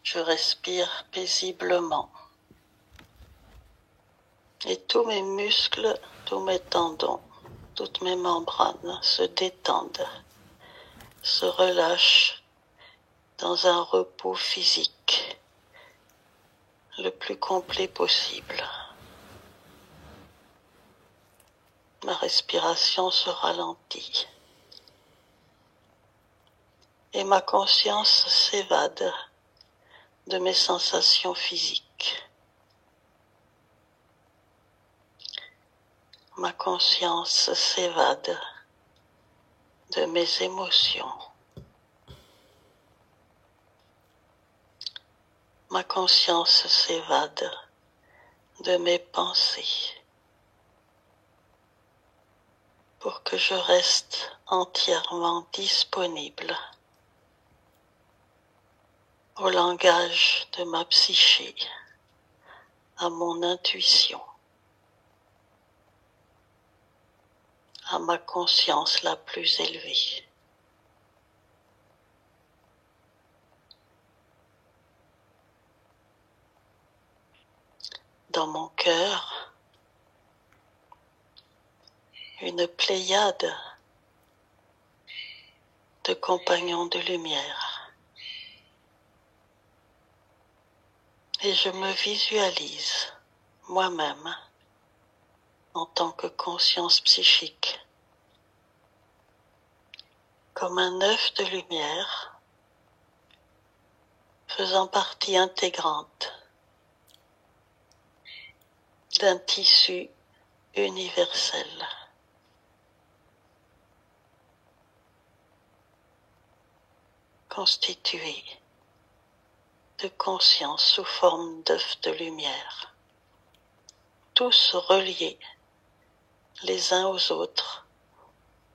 Je respire paisiblement. Et tous mes muscles, tous mes tendons, toutes mes membranes se détendent, se relâchent dans un repos physique le plus complet possible. Ma respiration se ralentit et ma conscience s'évade de mes sensations physiques. Ma conscience s'évade de mes émotions. Ma conscience s'évade de mes pensées pour que je reste entièrement disponible au langage de ma psyché, à mon intuition, à ma conscience la plus élevée. Dans mon cœur, une pléiade de compagnons de lumière. Et je me visualise moi-même en tant que conscience psychique comme un œuf de lumière faisant partie intégrante d'un tissu universel. Constitué de conscience sous forme d'œufs de lumière, tous reliés les uns aux autres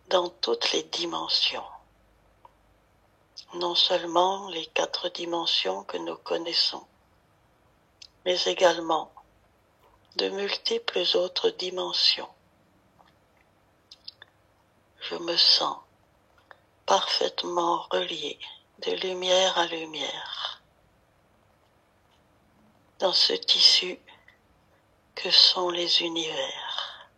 dans toutes les dimensions, non seulement les 4 dimensions que nous connaissons, mais également de multiples autres dimensions. Je me sens parfaitement relié de lumière à lumière dans ce tissu que sont les univers.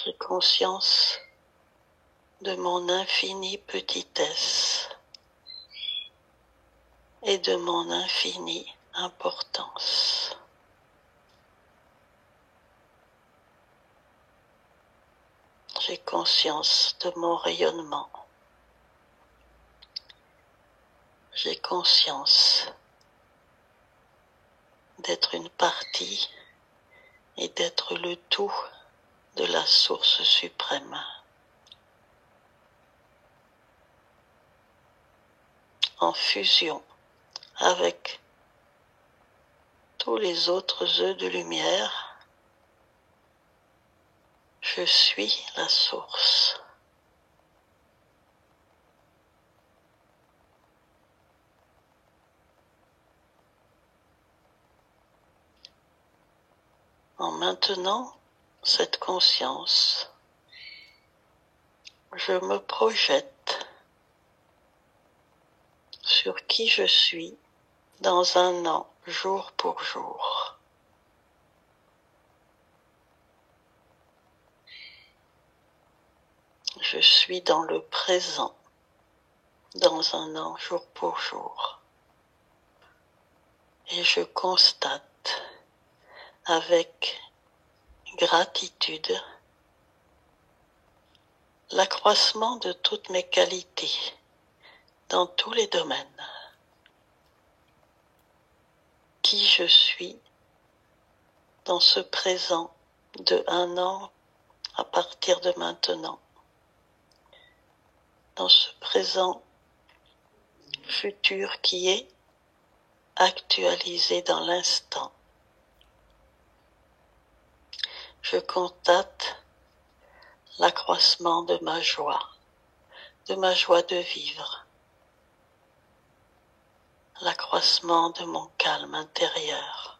J'ai conscience de mon infinie petitesse et de mon infinie importance. J'ai conscience de mon rayonnement. J'ai conscience d'être une partie et d'être le tout de la source suprême. En fusion avec tous les autres œufs de lumière, je suis la source. En maintenant cette conscience, je me projette sur qui je suis dans un an, jour pour jour. Je suis dans le présent, dans un an, jour pour jour. Et je constate avec gratitude l'accroissement de toutes mes qualités dans tous les domaines. Qui je suis dans ce présent de un an à partir de maintenant. Dans ce présent futur qui est actualisé dans l'instant. Je constate l'accroissement de ma joie de vivre, l'accroissement de mon calme intérieur.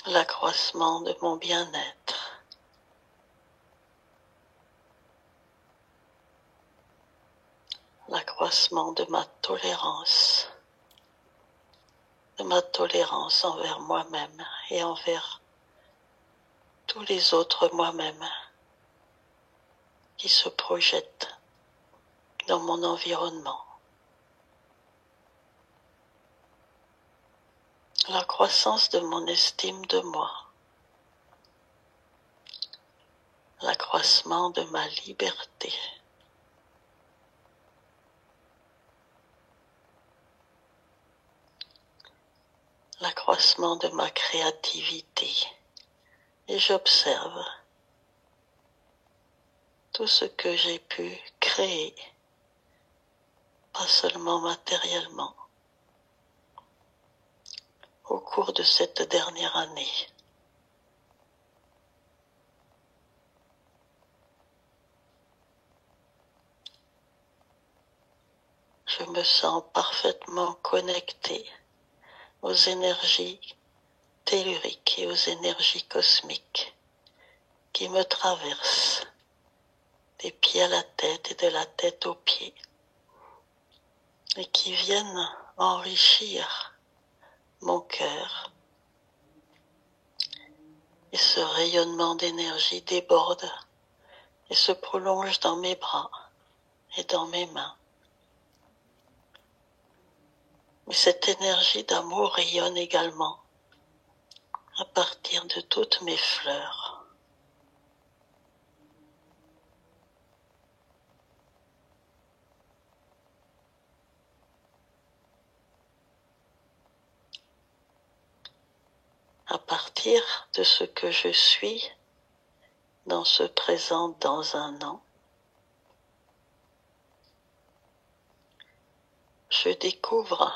l'accroissement de mon bien-être, l'accroissement de ma tolérance envers moi-même et envers tous les autres moi-même qui se projettent dans mon environnement. La croissance de mon estime de moi, l'accroissement de ma liberté, l'accroissement de ma créativité. Et j'observe tout ce que j'ai pu créer, pas seulement matériellement, au cours de cette dernière année. Je me sens parfaitement connecté aux énergies telluriques et aux énergies cosmiques qui me traversent des pieds à la tête et de la tête aux pieds et qui viennent enrichir mon cœur. Et ce rayonnement d'énergie déborde et se prolonge dans mes bras et dans mes mains. Mais cette énergie d'amour rayonne également à partir de toutes mes fleurs. À partir de ce que je suis dans ce présent dans un an, je découvre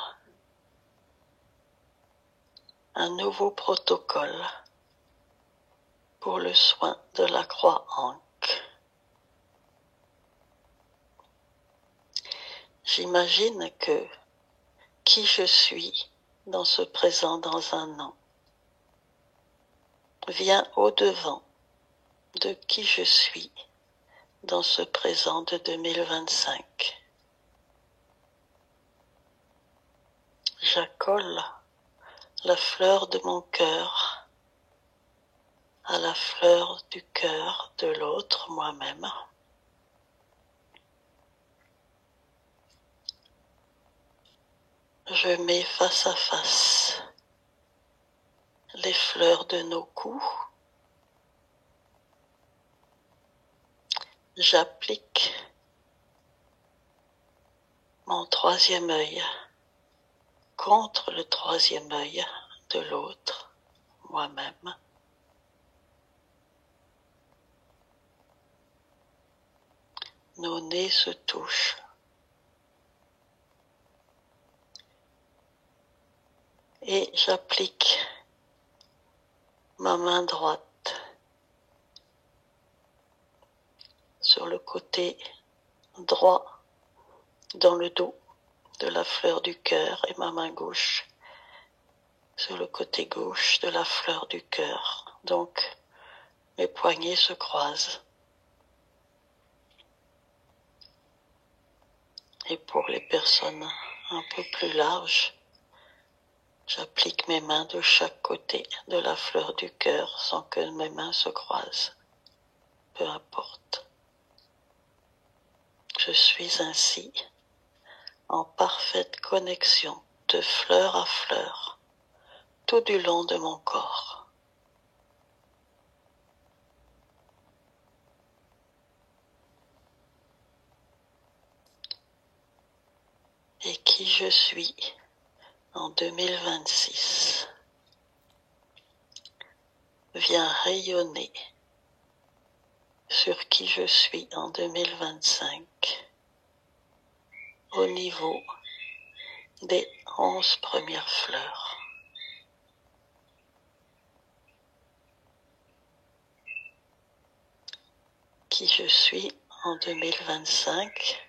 un nouveau protocole pour le soin de la croix Ankh. J'imagine que qui je suis dans ce présent dans un an vient au-devant de qui je suis dans ce présent de 2025. J'accole la fleur de mon cœur à la fleur du cœur de l'autre, moi-même. Je mets face à face les fleurs de nos coups. J'applique mon troisième œil contre le troisième œil de l'autre, moi-même. Nos nez se touchent. Et j'applique ma main droite sur le côté droit dans le dos de la fleur du cœur et ma main gauche sur le côté gauche de la fleur du cœur. Donc, mes poignets se croisent. Et pour les personnes un peu plus larges, j'applique mes mains de chaque côté de la fleur du cœur sans que mes mains se croisent. Peu importe. Je suis ainsi en parfaite connexion de fleur à fleur tout du long de mon corps. Et qui je suis en 2026 vient rayonner sur qui je suis en 2025 au niveau des 11 premières fleurs. Qui je suis en 2025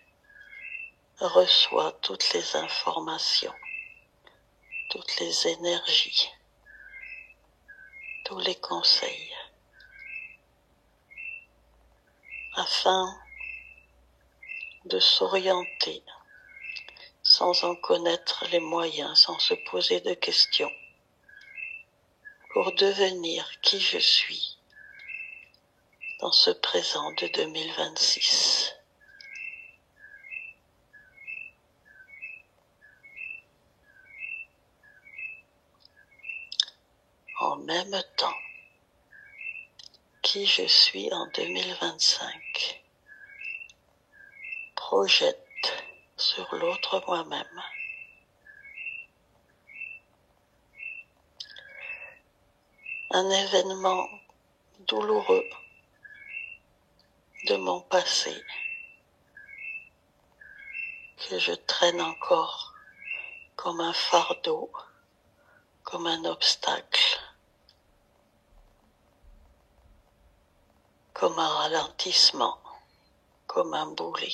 reçoit toutes les informations, toutes les énergies tous les conseils afin de s'orienter sans en connaître les moyens, sans se poser de questions, pour devenir qui je suis dans ce présent de 2026. En même temps, qui je suis en 2025 projette sur l'autre moi-même un événement douloureux de mon passé que je traîne encore comme un fardeau, comme un obstacle, comme un ralentissement, comme un boulet.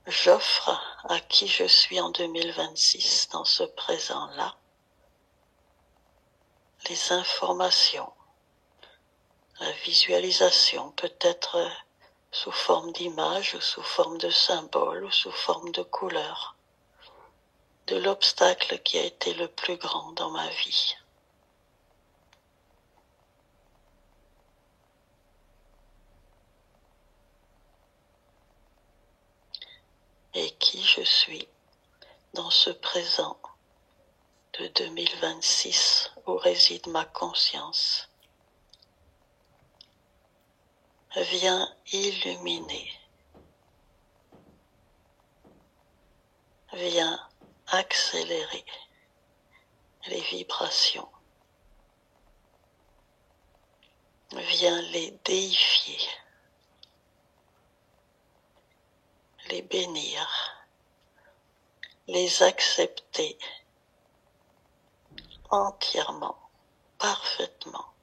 J'offre à qui je suis en 2026 dans ce présent-là les informations, la visualisation, peut-être sous forme d'image ou sous forme de symbole ou sous forme de couleur, de l'obstacle qui a été le plus grand dans ma vie. Et qui je suis dans ce présent de 2026 où réside ma conscience. Viens illuminer, viens accélérer les vibrations, viens les déifier, les bénir, les accepter entièrement, parfaitement.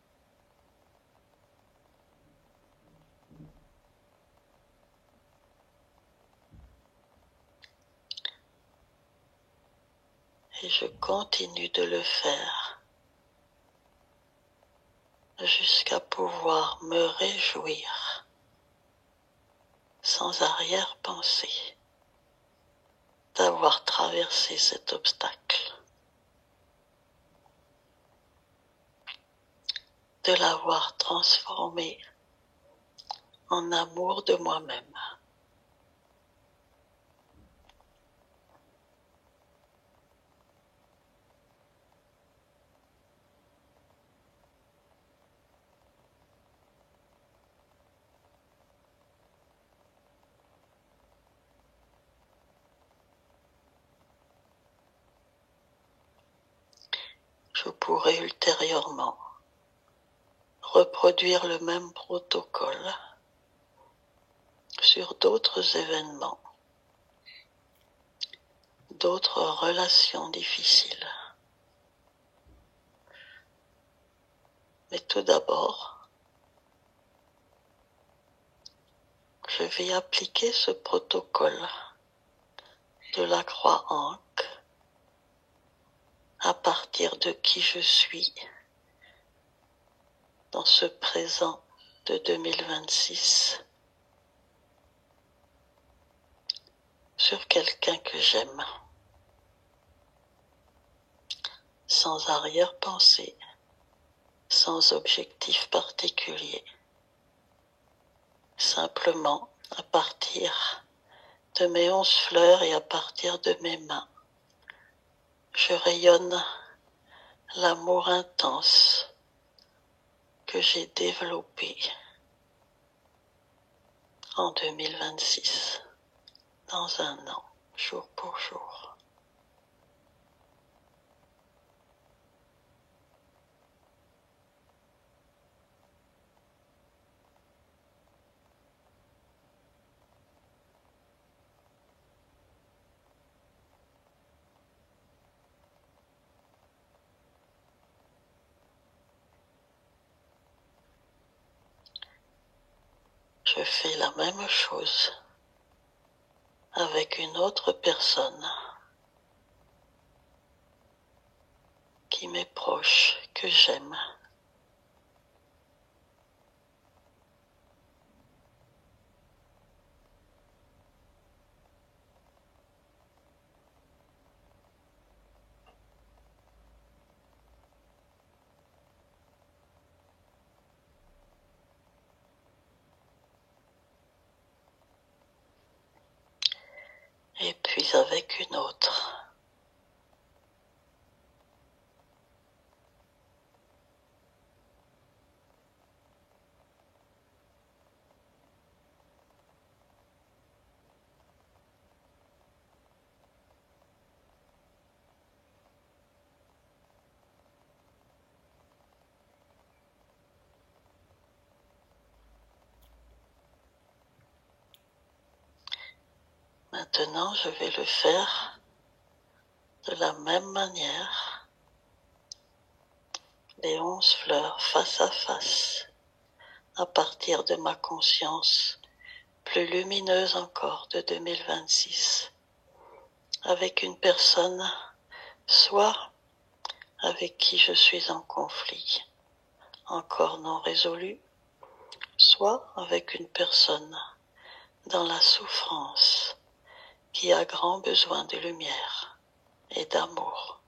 Et je continue de le faire jusqu'à pouvoir me réjouir sans arrière-pensée d'avoir traversé cet obstacle, de l'avoir transformé en amour de moi-même. Je pourrais ultérieurement reproduire le même protocole sur d'autres événements, d'autres relations difficiles. Mais tout d'abord, je vais appliquer ce protocole de la croix Ankh à partir de qui je suis dans ce présent de 2026 sur quelqu'un que j'aime, sans arrière-pensée, sans objectif particulier, simplement à partir de mes 11 fleurs et à partir de mes mains. Je rayonne l'amour intense que j'ai développé en 2026, dans un an, jour pour jour. Je fais la même chose avec une autre personne qui m'est proche, que j'aime. Et puis avec une autre. Maintenant, je vais le faire de la même manière, les 11 fleurs face à face, à partir de ma conscience plus lumineuse encore de 2026, avec une personne, soit avec qui je suis en conflit, encore non résolu, soit avec une personne dans la souffrance qui a grand besoin de lumière et d'amour.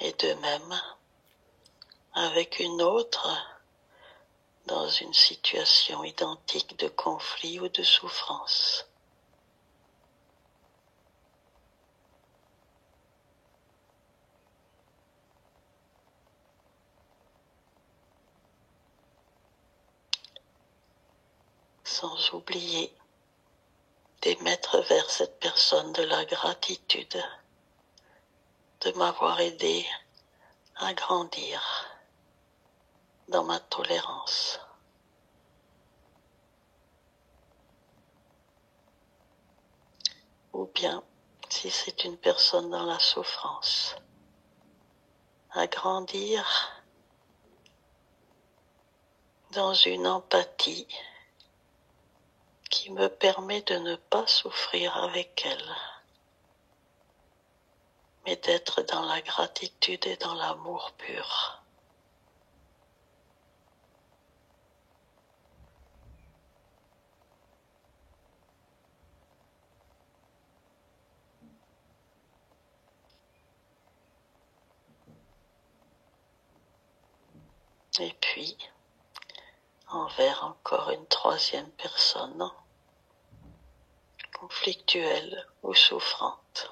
Et de même, avec une autre, dans une situation identique de conflit ou de souffrance. Sans oublier d'émettre vers cette personne de la gratitude de m'avoir aidé à grandir dans ma tolérance. Ou bien, si c'est une personne dans la souffrance, à grandir dans une empathie qui me permet de ne pas souffrir avec elle, mais d'être dans la gratitude et dans l'amour pur. Et puis, envers encore une troisième personne, conflictuelle ou souffrante.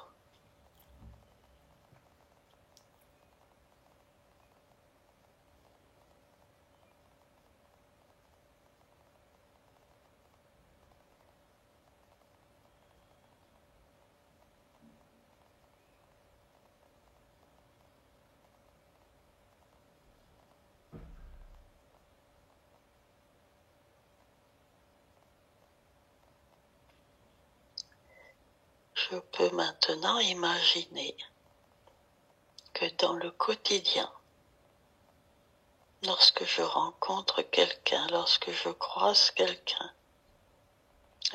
Je peux maintenant imaginer que dans le quotidien, lorsque je rencontre quelqu'un, lorsque je croise quelqu'un,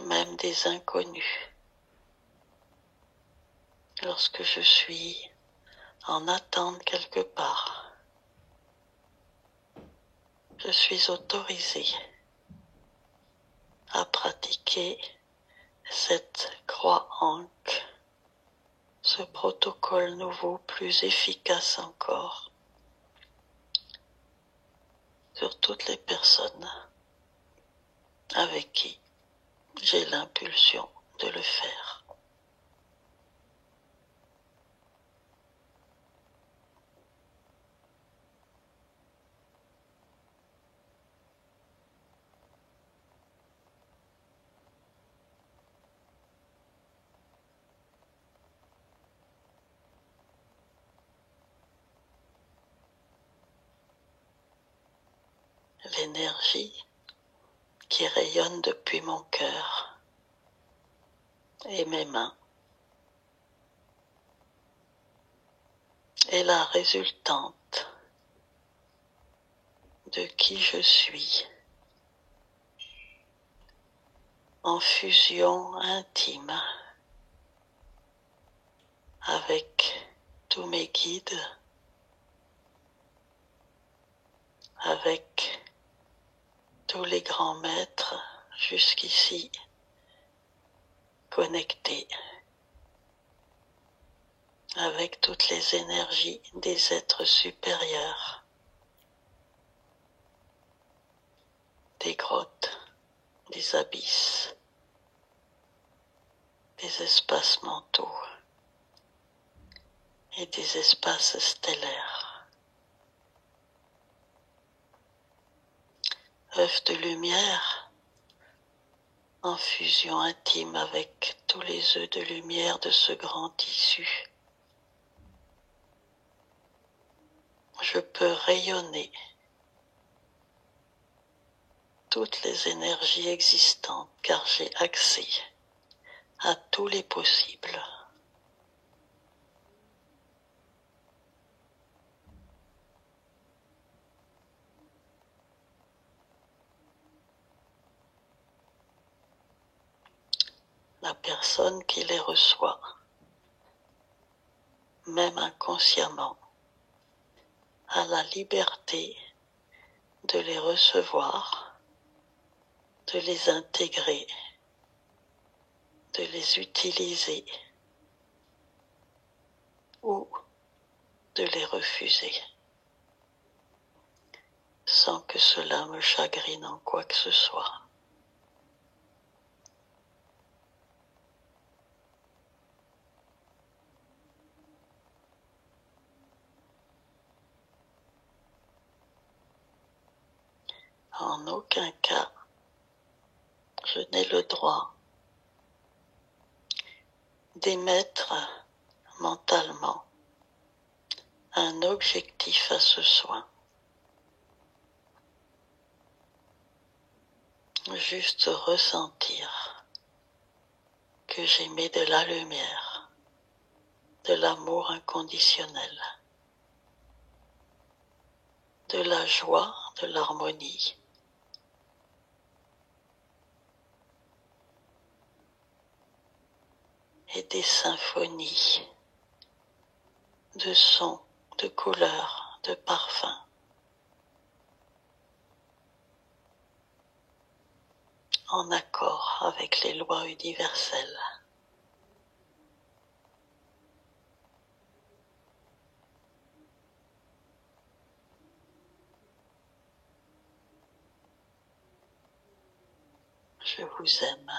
même des inconnus, lorsque je suis en attente quelque part, je suis autorisée à pratiquer cette croix ancre, ce protocole nouveau plus efficace encore sur toutes les personnes avec qui j'ai l'impulsion de le faire. énergie qui rayonne depuis mon cœur et mes mains est la résultante de qui je suis, en fusion intime avec tous mes guides, avec tous les grands maîtres jusqu'ici connectés, avec toutes les énergies des êtres supérieurs, des grottes, des abysses, des espaces mentaux et des espaces stellaires. Œuf de lumière en fusion intime avec tous les œufs de lumière de ce grand tissu. Je peux rayonner toutes les énergies existantes car j'ai accès à tous les possibles. La personne qui les reçoit, même inconsciemment, a la liberté de les recevoir, de les intégrer, de les utiliser ou de les refuser, sans que cela me chagrine en quoi que ce soit. En aucun cas, je n'ai le droit d'émettre mentalement un objectif à ce soin. Juste ressentir que j'émets de la lumière, de l'amour inconditionnel, de la joie, de l'harmonie, et des symphonies de sons, de couleurs, de parfums, en accord avec les lois universelles. Je vous aime.